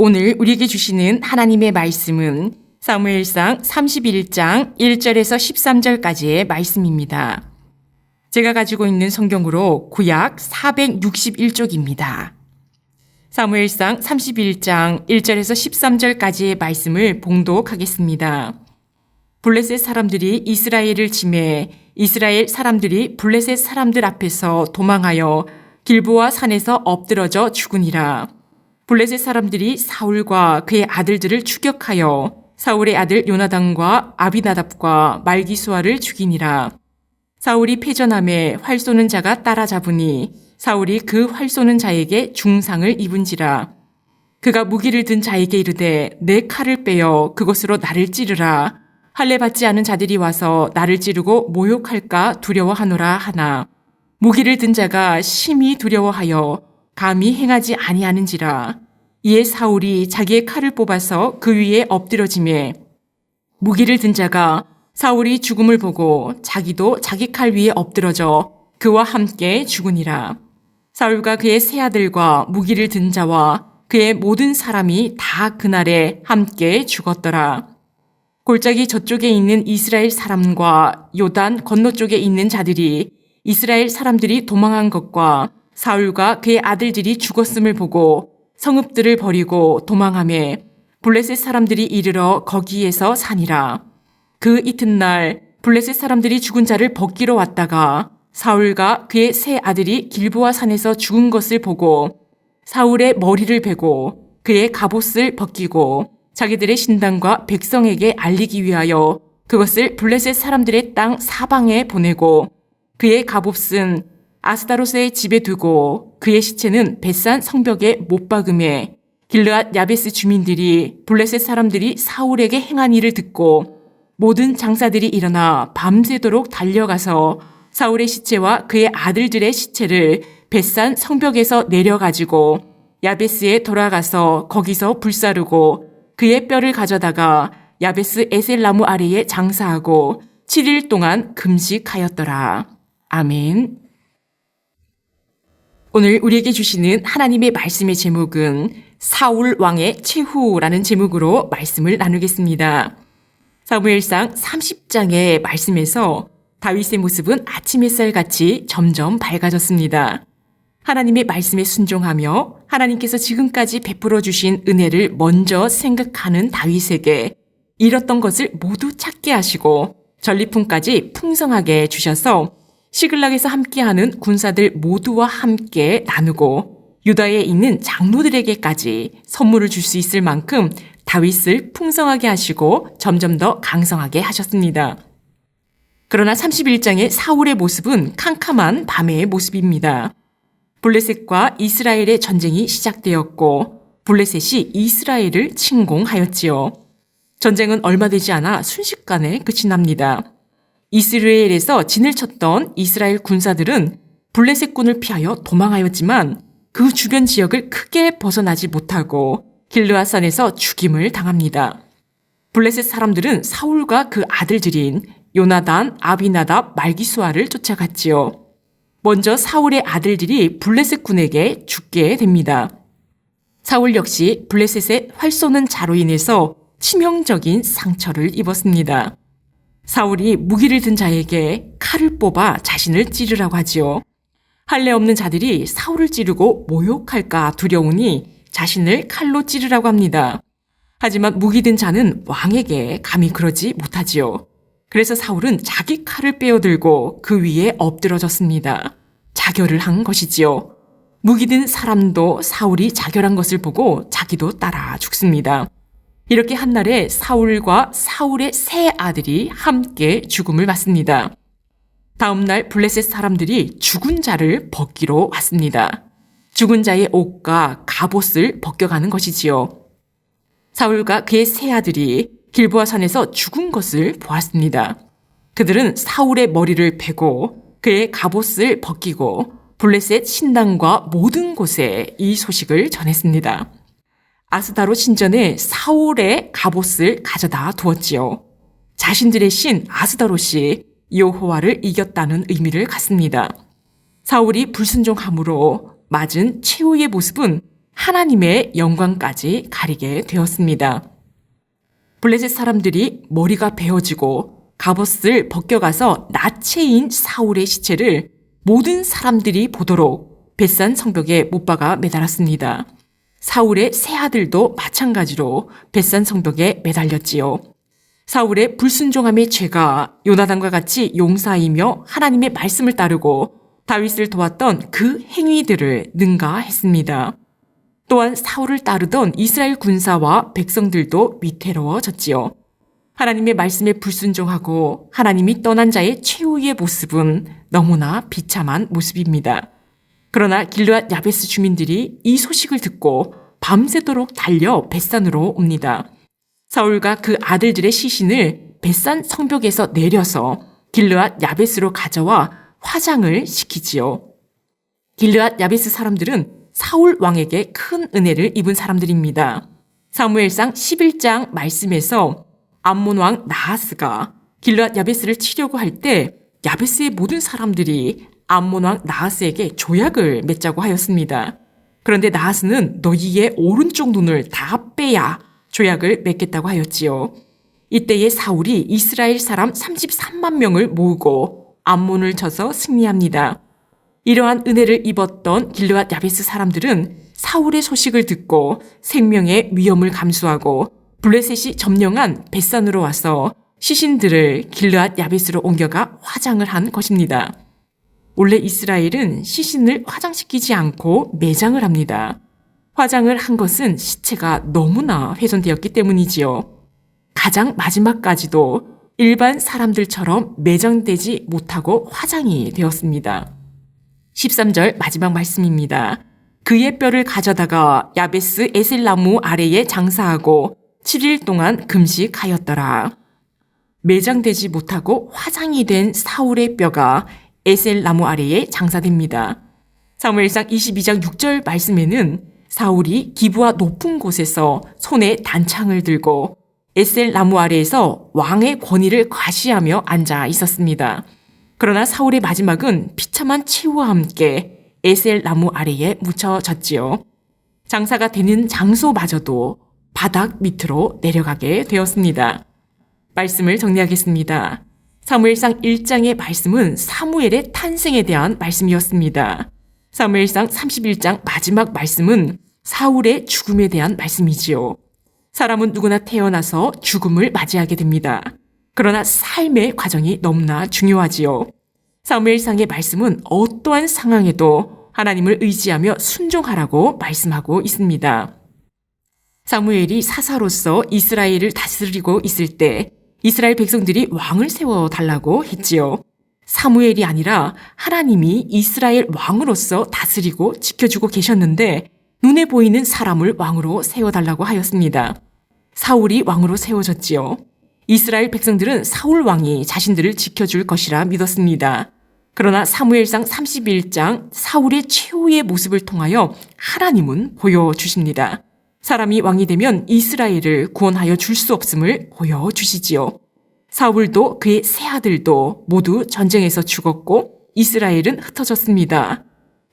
오늘 우리에게 주시는 하나님의 말씀은 사무엘상 31장 1절에서 13절까지의 말씀입니다. 제가 가지고 있는 성경으로 구약 461쪽입니다. 사무엘상 31장 1절에서 13절까지의 말씀을 봉독하겠습니다. 블레셋 사람들이 이스라엘을 침해 이스라엘 사람들이 블레셋 사람들 앞에서 도망하여 길보아 산에서 엎드러져 죽으니라. 블레셋 사람들이 사울과 그의 아들들을 추격하여 사울의 아들 요나단과 아비나답과 말기수아를 죽이니라. 사울이 패전함에 활 쏘는 자가 따라잡으니 사울이 그 활 쏘는 자에게 중상을 입은지라. 그가 무기를 든 자에게 이르되 내 칼을 빼어 그것으로 나를 찌르라. 할례 받지 않은 자들이 와서 나를 찌르고 모욕할까 두려워하노라 하나. 무기를 든 자가 심히 두려워하여 감히 행하지 아니하는지라. 이에 사울이 자기의 칼을 뽑아서 그 위에 엎드러지매 무기를 든 자가 사울이 죽음을 보고 자기도 자기 칼 위에 엎드러져 그와 함께 죽으니라. 사울과 그의 세 아들과 무기를 든 자와 그의 모든 사람이 다 그날에 함께 죽었더라. 골짜기 저쪽에 있는 이스라엘 사람과 요단 건너 쪽에 있는 자들이 이스라엘 사람들이 도망한 것과 사울과 그의 아들들이 죽었음을 보고 성읍들을 버리고 도망하매 블레셋 사람들이 이르러 거기에서 사니라. 그 이튿날 블레셋 사람들이 죽은 자를 벗기러 왔다가 사울과 그의 세 아들이 길보아 산에서 죽은 것을 보고 사울의 머리를 베고 그의 갑옷을 벗기고 자기들의 신당과 백성에게 알리기 위하여 그것을 블레셋 사람들의 땅 사방에 보내고 그의 갑옷은 아스다롯의 집에 두고 그의 시체는 벳산 성벽에 못 박음에 길르앗 야베스 주민들이 블레셋 사람들이 사울에게 행한 일을 듣고 모든 장사들이 일어나 밤새도록 달려가서 사울의 시체와 그의 아들들의 시체를 벳산 성벽에서 내려가지고 야베스에 돌아가서 거기서 불사르고 그의 뼈를 가져다가 야베스 에셀나무 아래에 장사하고 7일 동안 금식하였더라. 아멘. 오늘 우리에게 주시는 하나님의 말씀의 제목은 사울 왕의 최후라는 제목으로 말씀을 나누겠습니다. 사무엘상 30장의 말씀에서 다윗의 모습은 아침 햇살같이 점점 밝아졌습니다. 하나님의 말씀에 순종하며 하나님께서 지금까지 베풀어 주신 은혜를 먼저 생각하는 다윗에게 잃었던 것을 모두 찾게 하시고 전리품까지 풍성하게 주셔서 시글락에서 함께하는 군사들 모두와 함께 나누고 유다에 있는 장로들에게까지 선물을 줄 수 있을 만큼 다윗을 풍성하게 하시고 점점 더 강성하게 하셨습니다. 그러나 31장의 사울의 모습은 캄캄한 밤의 모습입니다. 블레셋과 이스라엘의 전쟁이 시작되었고 블레셋이 이스라엘을 침공하였지요. 전쟁은 얼마 되지 않아 순식간에 끝이 납니다. 이스라엘에서 진을 쳤던 이스라엘 군사들은 블레셋군을 피하여 도망하였지만 그 주변 지역을 크게 벗어나지 못하고 길르앗산에서 죽임을 당합니다. 블레셋 사람들은 사울과 그 아들들인 요나단, 아비나답, 말기수아를 쫓아갔지요. 먼저 사울의 아들들이 블레셋 군에게 죽게 됩니다. 사울 역시 블레셋의 활 쏘는 자로 인해서 치명적인 상처를 입었습니다. 사울이 무기를 든 자에게 칼을 뽑아 자신을 찌르라고 하지요. 할례 없는 자들이 사울을 찌르고 모욕할까 두려우니 자신을 칼로 찌르라고 합니다. 하지만 무기 든 자는 왕에게 감히 그러지 못하지요. 그래서 사울은 자기 칼을 빼어들고 그 위에 엎드러졌습니다. 자결을 한 것이지요. 무기 든 사람도 사울이 자결한 것을 보고 자기도 따라 죽습니다. 이렇게 한날에 사울과 사울의 세 아들이 함께 죽음을 맞습니다. 다음날 블레셋 사람들이 죽은 자를 벗기러 왔습니다. 죽은 자의 옷과 갑옷을 벗겨가는 것이지요. 사울과 그의 세 아들이 길보아 산에서 죽은 것을 보았습니다. 그들은 사울의 머리를 베고 그의 갑옷을 벗기고 블레셋 신당과 모든 곳에 이 소식을 전했습니다. 아스다롯 신전에 사울의 갑옷을 가져다 두었지요. 자신들의 신 아스다롯이 여호와를 이겼다는 의미를 갖습니다. 사울이 불순종함으로 맞은 최후의 모습은 하나님의 영광까지 가리게 되었습니다. 블레셋 사람들이 머리가 베어지고 갑옷을 벗겨가서 나체인 사울의 시체를 모든 사람들이 보도록 벳산 성벽에 못 박아 매달았습니다. 사울의 세 아들도 마찬가지로 벳산 성벽에 매달렸지요. 사울의 불순종함의 죄가 요나단과 같이 용사이며 하나님의 말씀을 따르고 다윗을 도왔던 그 행위들을 능가했습니다. 또한 사울을 따르던 이스라엘 군사와 백성들도 위태로워졌지요. 하나님의 말씀에 불순종하고 하나님이 떠난 자의 최후의 모습은 너무나 비참한 모습입니다. 그러나 길르앗 야베스 주민들이 이 소식을 듣고 밤새도록 달려 벳산으로 옵니다. 사울과 그 아들들의 시신을 벳산 성벽에서 내려서 길르앗 야베스로 가져와 화장을 시키지요. 길르앗 야베스 사람들은 사울 왕에게 큰 은혜를 입은 사람들입니다. 사무엘상 11장 말씀에서 암몬 왕 나하스가 길르앗 야베스를 치려고 할 때 야베스의 모든 사람들이 암몬 왕 나하스에게 조약을 맺자고 하였습니다. 그런데 나하스는 너희의 오른쪽 눈을 다 빼야 조약을 맺겠다고 하였지요. 이때에 사울이 이스라엘 사람 33만 명을 모으고 암몬을 쳐서 승리합니다. 이러한 은혜를 입었던 길르앗 야베스 사람들은 사울의 소식을 듣고 생명의 위험을 감수하고 블레셋이 점령한 벳산으로 와서 시신들을 길르앗 야베스로 옮겨가 화장을 한 것입니다. 원래 이스라엘은 시신을 화장시키지 않고 매장을 합니다. 화장을 한 것은 시체가 너무나 훼손되었기 때문이지요. 가장 마지막까지도 일반 사람들처럼 매장되지 못하고 화장이 되었습니다. 13절 마지막 말씀입니다. 그의 뼈를 가져다가 야베스 에셀나무 아래에 장사하고 7일 동안 금식하였더라. 매장되지 못하고 화장이 된 사울의 뼈가 에셀나무 아래에 장사됩니다. 사무엘상 22장 6절 말씀에는 사울이 기브와 높은 곳에서 손에 단창을 들고 에셀나무 아래에서 왕의 권위를 과시하며 앉아 있었습니다. 그러나 사울의 마지막은 비참한 최후와 함께 에셀나무 아래에 묻혀졌지요. 장사가 되는 장소마저도 바닥 밑으로 내려가게 되었습니다. 말씀을 정리하겠습니다. 사무엘상 1장의 말씀은 사무엘의 탄생에 대한 말씀이었습니다. 사무엘상 31장 마지막 말씀은 사울의 죽음에 대한 말씀이지요. 사람은 누구나 태어나서 죽음을 맞이하게 됩니다. 그러나 삶의 과정이 너무나 중요하지요. 사무엘상의 말씀은 어떠한 상황에도 하나님을 의지하며 순종하라고 말씀하고 있습니다. 사무엘이 사사로서 이스라엘을 다스리고 있을 때 이스라엘 백성들이 왕을 세워달라고 했지요. 사무엘이 아니라 하나님이 이스라엘 왕으로서 다스리고 지켜주고 계셨는데 눈에 보이는 사람을 왕으로 세워달라고 하였습니다. 사울이 왕으로 세워졌지요. 이스라엘 백성들은 사울 왕이 자신들을 지켜줄 것이라 믿었습니다. 그러나 사무엘상 31장 사울의 최후의 모습을 통하여 하나님은 보여주십니다. 사람이 왕이 되면 이스라엘을 구원하여 줄 수 없음을 보여주시지요. 사울도 그의 세 아들도 모두 전쟁에서 죽었고 이스라엘은 흩어졌습니다.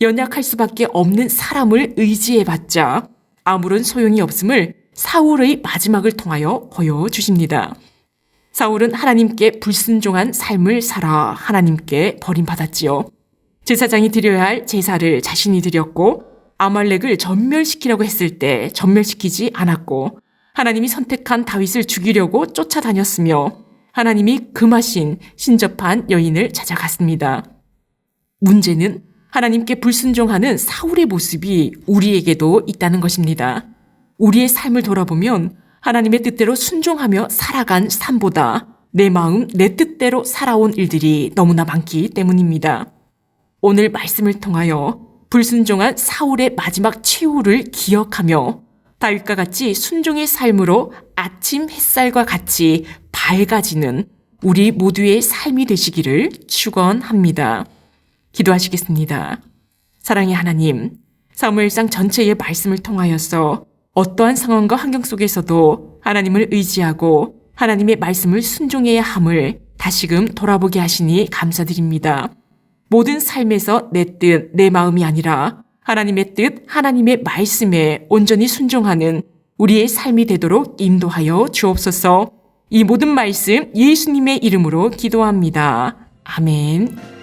연약할 수밖에 없는 사람을 의지해봤자 아무런 소용이 없음을 사울의 마지막을 통하여 보여주십니다. 사울은 하나님께 불순종한 삶을 살아 하나님께 버림받았지요. 제사장이 드려야 할 제사를 자신이 드렸고 아말렉을 전멸시키려고 했을 때 전멸시키지 않았고 하나님이 선택한 다윗을 죽이려고 쫓아다녔으며 하나님이 금하신 신접한 여인을 찾아갔습니다. 문제는 하나님께 불순종하는 사울의 모습이 우리에게도 있다는 것입니다. 우리의 삶을 돌아보면 하나님의 뜻대로 순종하며 살아간 삶보다 내 마음, 내 뜻대로 살아온 일들이 너무나 많기 때문입니다. 오늘 말씀을 통하여 불순종한 사울의 마지막 최후를 기억하며 다윗과 같이 순종의 삶으로 아침 햇살과 같이 밝아지는 우리 모두의 삶이 되시기를 축원합니다. 기도하시겠습니다. 사랑의 하나님, 사무엘상 전체의 말씀을 통하여서 어떠한 상황과 환경 속에서도 하나님을 의지하고 하나님의 말씀을 순종해야 함을 다시금 돌아보게 하시니 감사드립니다. 모든 삶에서 내 뜻, 내 마음이 아니라 하나님의 뜻, 하나님의 말씀에 온전히 순종하는 우리의 삶이 되도록 인도하여 주옵소서. 이 모든 말씀 예수님의 이름으로 기도합니다. 아멘.